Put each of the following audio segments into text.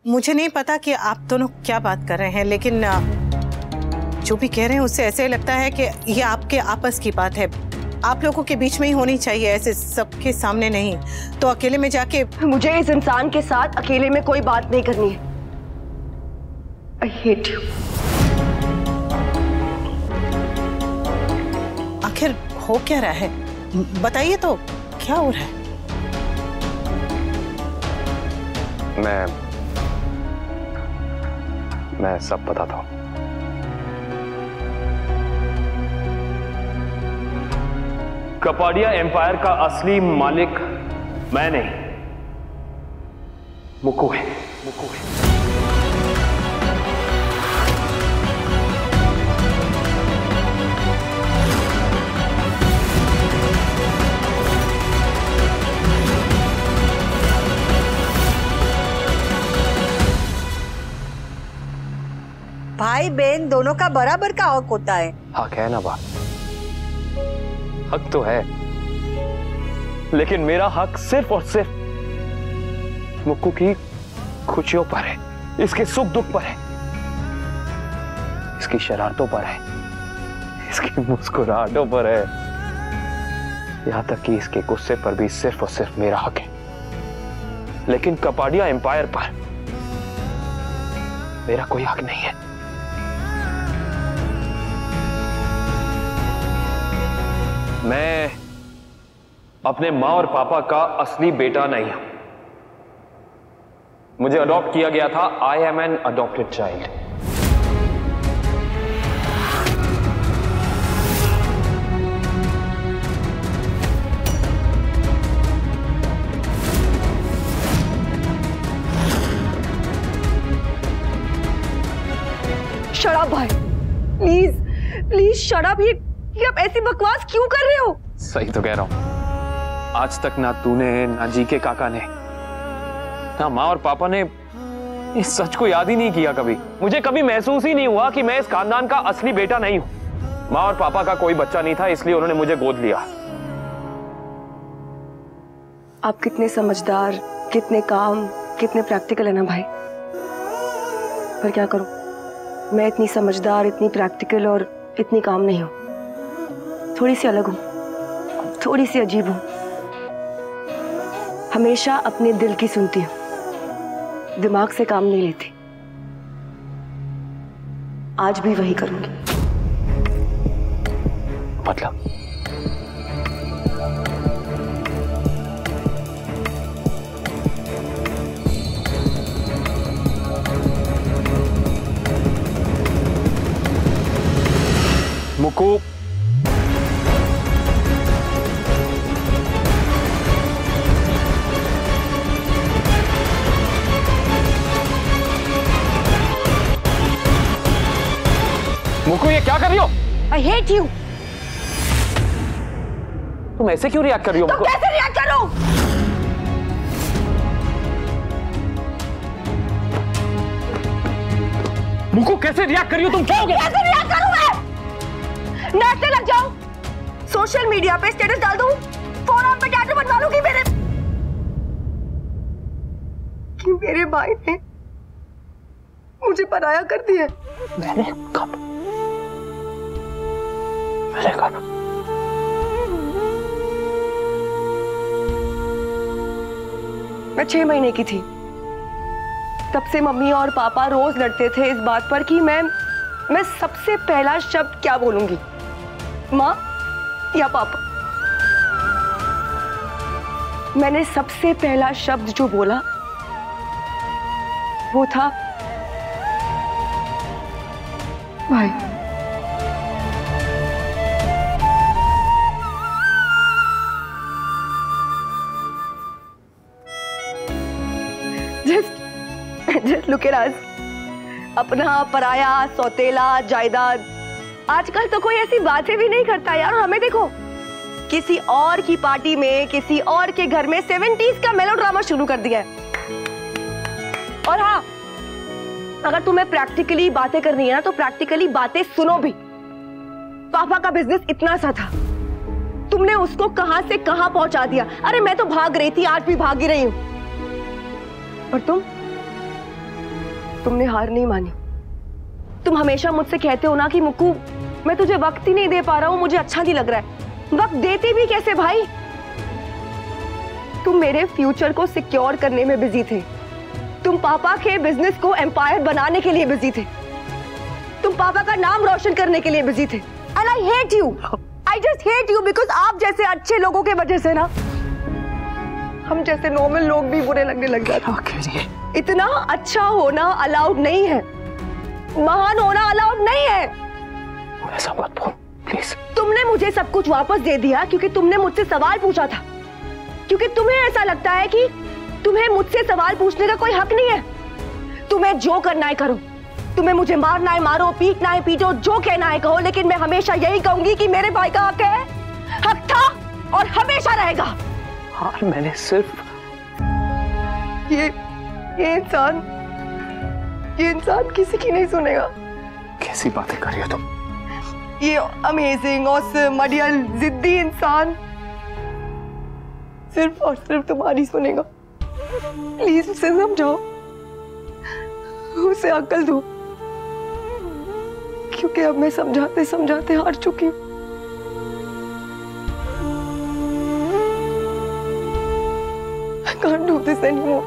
मुझे नहीं पता कि आप दोनों क्या बात कर रहे हैं, लेकिन जो भी कह रहे हैं उससे ऐसे लगता है कि ये आपके आपस की बात है। आप लोगों के बीच में ही होनी चाहिए, ऐसे सबके सामने नहीं। तो अकेले में जाके मुझे इस इंसान के साथ अकेले में कोई बात नहीं करनी है। I hate you। आखिर हो क्या रहा है, बताइए तो, क्या हो रहा है? मैं सब बताता हूं। कपाडिया एम्पायर का असली मालिक मैं नहीं, मुक्कू है। भाई बहन दोनों का बराबर का हक होता है। हक है ना बात, हक तो है, लेकिन मेरा हक सिर्फ और सिर्फ मुक्कू की खुशियों पर है, इसके सुख दुख पर है, इसकी शरारतों पर है, इसकी मुस्कुराहटों पर है, यहां तक कि इसके गुस्से पर भी सिर्फ और सिर्फ मेरा हक है। लेकिन कपाडिया एम्पायर पर मेरा कोई हक नहीं है। मैं अपने माँ और पापा का असली बेटा नहीं हूं। मुझे अडॉप्ट किया गया था। I am an adopted child. Shut up भाई, प्लीज प्लीज शट अप। ये आप ऐसी बकवास क्यों कर रहे हो? सही तो कह रहा हूं। आज तक ना तूने, ना जी के काका ने, ना माँ और पापा ने इस सच को याद ही नहीं किया कभी। मुझे कभी महसूस ही नहीं हुआ कि मैं इस खानदान का असली बेटा नहीं हूं। माँ और पापा का कोई बच्चा नहीं था, इसलिए उन्होंने मुझे गोद लिया। आप कितने समझदार, कितने काम, कितने प्रैक्टिकल है ना भाई। पर क्या करूं, मैं इतनी समझदार, इतनी प्रैक्टिकल और इतनी काम नहीं हूं। थोड़ी सी अलग हूं, थोड़ी सी अजीब हूं। हमेशा अपने दिल की सुनती हूं, दिमाग से काम नहीं लेती। आज भी वही करूंगी। मतलब मुक्कू, मुक्कू ये क्या कर रही हो? I hate you। तुम ऐसे क्यों रिएक्ट कर रही हो? तो कैसे रिएक्ट करूं? मुक्कू कैसे रिएक्ट कर रही हो तुम? क्या हो गया? कैसे रिएक्ट करूं मैं? नेट पे लग जाऊं, सोशल मीडिया पे स्टेटस डाल दूं, फोन पे टैटू बनवा लूं कि मेरे भाई ने मुझे पराया कर दिया। मैंने कब? मैं 6 महीने की थी, तब से मम्मी और पापा रोज लड़ते थे इस बात पर कि मैं सबसे पहला शब्द क्या बोलूंगी, माँ या पापा। मैंने सबसे पहला शब्द जो बोला वो था भाई। Just look at us। अपना, पराया, सौतेला, जायदाद। आजकल तो कोई ऐसी बातें भी नहीं करता यार। हमें देखो, किसी और की पार्टी में, किसी और के घर में 70s का मेलोड्रामा शुरू कर दिया है। और हाँ, अगर तुम्हें प्रैक्टिकली बातें करनी है ना, तो प्रैक्टिकली बातें सुनो भी। पापा का बिजनेस इतना सा था, तुमने उसको कहां से कहां पहुंचा दिया। अरे मैं तो भाग रही थी, आज भी भाग ही रही हूं। और तुमने हार नहीं मानी। तुम हमेशा मुझसे कहते हो ना कि मुक्कू मैं तुझे वक्त ही नहीं दे पा रहा हूं, मुझे अच्छा नहीं लग रहा है। वक्त देते भी कैसे भाई? तुम मेरे फ्यूचर को सिक्योर करने में बिजी थे, तुम पापा के बिजनेस को एम्पायर बनाने के लिए बिजी थे, तुम पापा का नाम रोशन करने के लिए बिजी थे। And I hate you, I just hate you because आप जैसे अच्छे लोगों के वजह से ना हम जैसे नॉर्मल लोग भी बुरे लगने लग जाते हैं। इतना अच्छा होना अलाउड नहीं है, महान होना अलाउड नहीं है। ऐसा मत बोल प्लीज। तुमने मुझे सब कुछ वापस दे दिया क्योंकि तुमने मुझसे सवाल पूछा था, क्योंकि तुम्हें ऐसा लगता है कि तुम्हें मुझसे सवाल पूछने का कोई हक नहीं है। तुम्हें जो करना है करो, तुम्हें मुझे मारना है मारो, पीटना है पीटो, जो कहना है कहो, लेकिन मैं हमेशा यही कहूंगी कि मेरे भाई का हक है, हक था और हमेशा रहेगा। हाँ मैंने सिर्फ ये इंसान किसी की नहीं सुनेगा। कैसी बातें कर रही हो तुम? ये अमेजिंग ऑसम मडियल जिद्दी इंसान सिर्फ और सिर्फ तुम्हारी सुनेगा। प्लीज उसे समझाओ, उसे अक्ल दो, क्योंकि अब मैं समझाते समझाते हार चुकी हूँ। I can't do this anymore.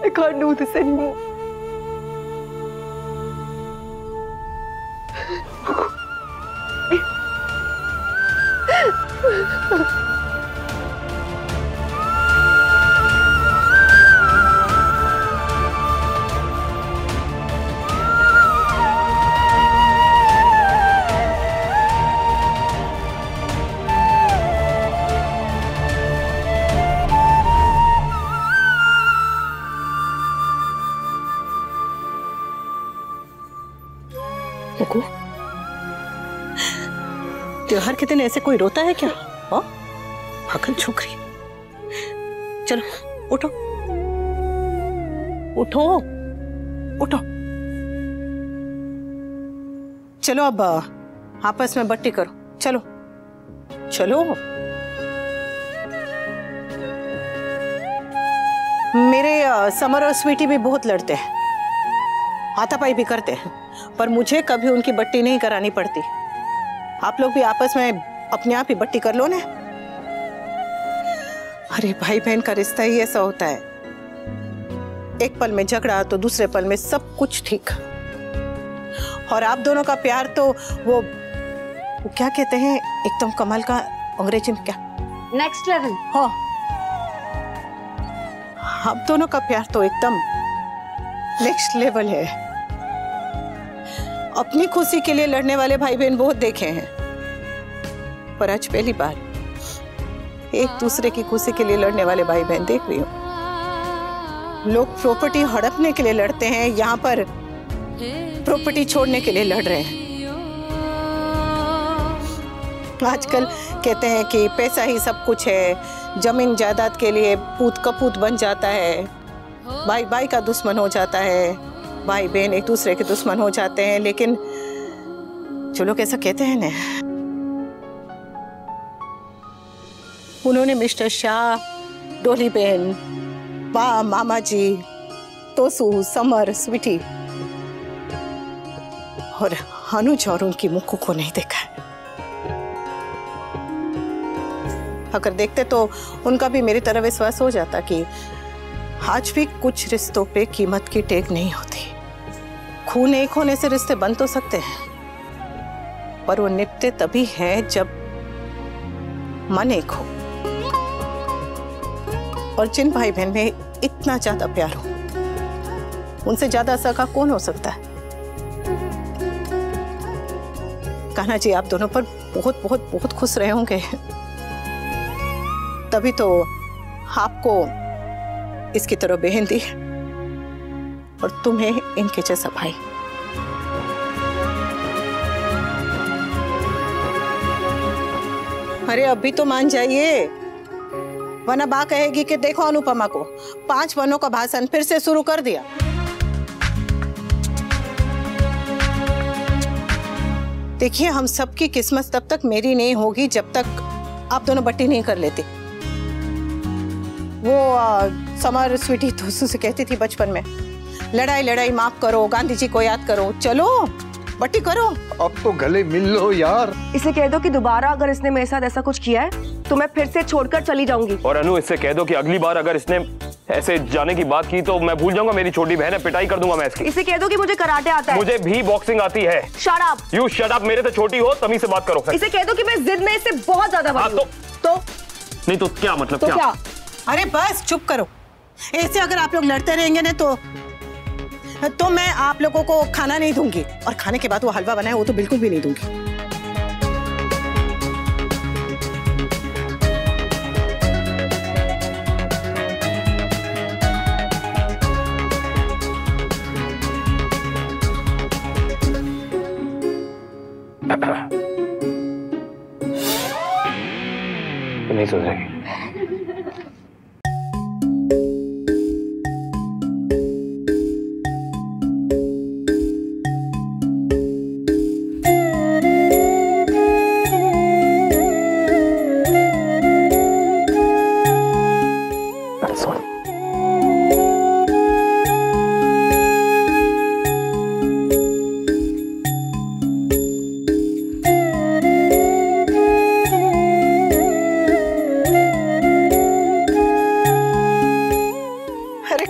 I can't do this anymore. Mukku, त्योहार के दिन ऐसे कोई रोता है क्या? हाँ, अकल छोकरी। चलो उठो उठो उठो, चलो अब आपस में बट्टी करो। चलो चलो। मेरे समर और स्वीटी भी बहुत लड़ते हैं, हाथापाई भी करते हैं, पर मुझे कभी उनकी बट्टी नहीं करानी पड़ती। आप लोग भी आपस में अपने आप ही बट्टी कर लो ना। अरे भाई बहन का रिश्ता ही ऐसा होता है, एक पल में झगड़ा तो दूसरे पल में सब कुछ ठीक। और आप दोनों का प्यार तो वो क्या कहते हैं, एकदम कमाल का, अंग्रेजी में क्या? Next level. हाँ, आप दोनों का प्यार तो एकदम नेक्स्ट लेवल है। अपनी खुशी के लिए लड़ने वाले भाई बहन बहुत देखे हैं, पर आज पहली बार एक दूसरे की खुशी के लिए लड़ने वाले भाई बहन देख रही हूं। लोग प्रॉपर्टी हड़पने के लिए लड़ते हैं, यहाँ पर प्रॉपर्टी छोड़ने के लिए लड़ रहे हैं। आजकल कहते हैं कि पैसा ही सब कुछ है, जमीन जायदाद के लिए पूत कपूत बन जाता है, भाई भाई का दुश्मन हो जाता है, भाई बहन एक दूसरे के दुश्मन हो जाते हैं। लेकिन जो लोग ऐसा कहते हैं ना, उन्होंने मिस्टर शाह, डोली बहन, बा, मामा जी, तोसू, समर, स्वीटी और अनुज और उनकी मुक्कू को नहीं देखा है। अगर देखते तो उनका भी मेरी तरह विश्वास हो जाता कि आज भी कुछ रिश्तों पे कीमत की टेक नहीं होती। खून एक होने से रिश्ते बन तो सकते हैं, पर वो निपटे तभी है जब मन एक हो। और जिन भाई बहन में इतना ज्यादा प्यार हो, उनसे ज्यादा सगा कौन हो सकता है? कान्हा जी आप दोनों पर बहुत बहुत बहुत खुश रहे होंगे, तभी तो आपको इसकी तरह बहन दी और तुम्हें इनके जैसा भाई। अरे अभी तो मान जाइए, वरना बा कहेगी कि देखो अनुपमा को 5 वनों का भाषण फिर से शुरू कर दिया। देखिए, हम सबकी किस्मत तब तक मेरी नहीं होगी जब तक आप दोनों बट्टी नहीं कर लेते। वो समर स्वीटी दोस्तों से कहती थी बचपन में, लड़ाई लड़ाई माफ करो, गांधी जी को याद करो, चलो बट्टी करो। अब तो गले मिल लो यार। इसे कह दो कि दोबारा अगर इसने मेरे साथ ऐसा कुछ किया है तो मैं फिर से छोड़कर चली जाऊंगी। और अनु, इससे कह दो कि अगली बार अगर इसने ऐसे जाने की बात की तो मैं भूल जाऊंगा, मेरी छोटी बहन है, पिटाई कर दूंगा मैं इसकी। इसे कह दो कि मुझे कराटे आता है। मुझे भी बॉक्सिंग आती है। Shut up. You shut up. मेरे से छोटी हो, तमीज से बात करो। इसे कह दो कि मैं जिद में इससे बहुत ज्यादा बड़ी हूं। तो नहीं तो क्या मतलब? तो क्या? अरे बस चुप करो। ऐसे अगर आप लोग लड़ते रहेंगे ना तो मैं आप लोगों को खाना नहीं दूंगी, और खाने के बाद वो हलवा बनाए वो तो बिल्कुल भी नहीं दूंगी। नहीं सुधरेगी।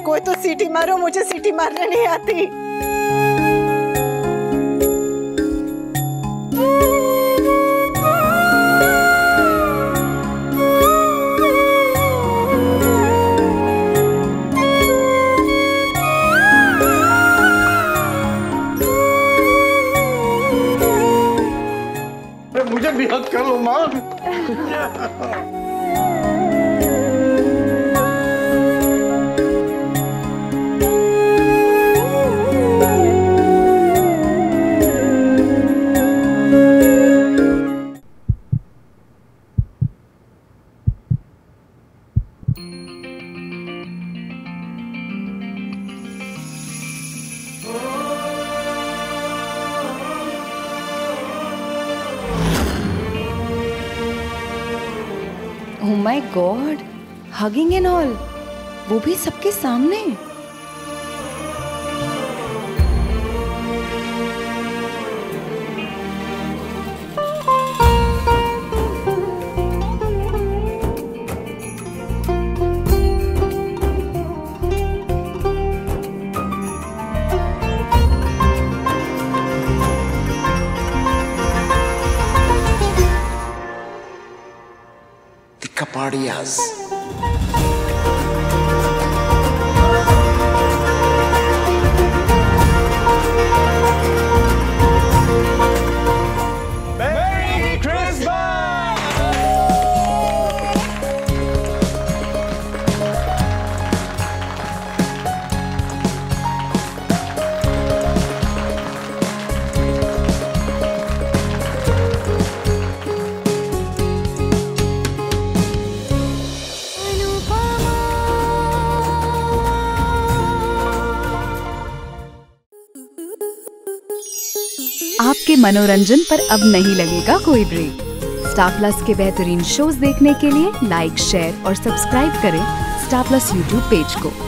कोई तो सीटी मारो, मुझे सीटी मारने नहीं आती। मुझे भी हक कर लो माँ। Oh my God, hugging and all, वो भी सबके सामने। Kapadias. Merry Christmas! आपके मनोरंजन पर अब नहीं लगेगा कोई ब्रेक। स्टार प्लस के बेहतरीन शोज देखने के लिए लाइक, शेयर और सब्सक्राइब करें स्टार प्लस यूट्यूब पेज को।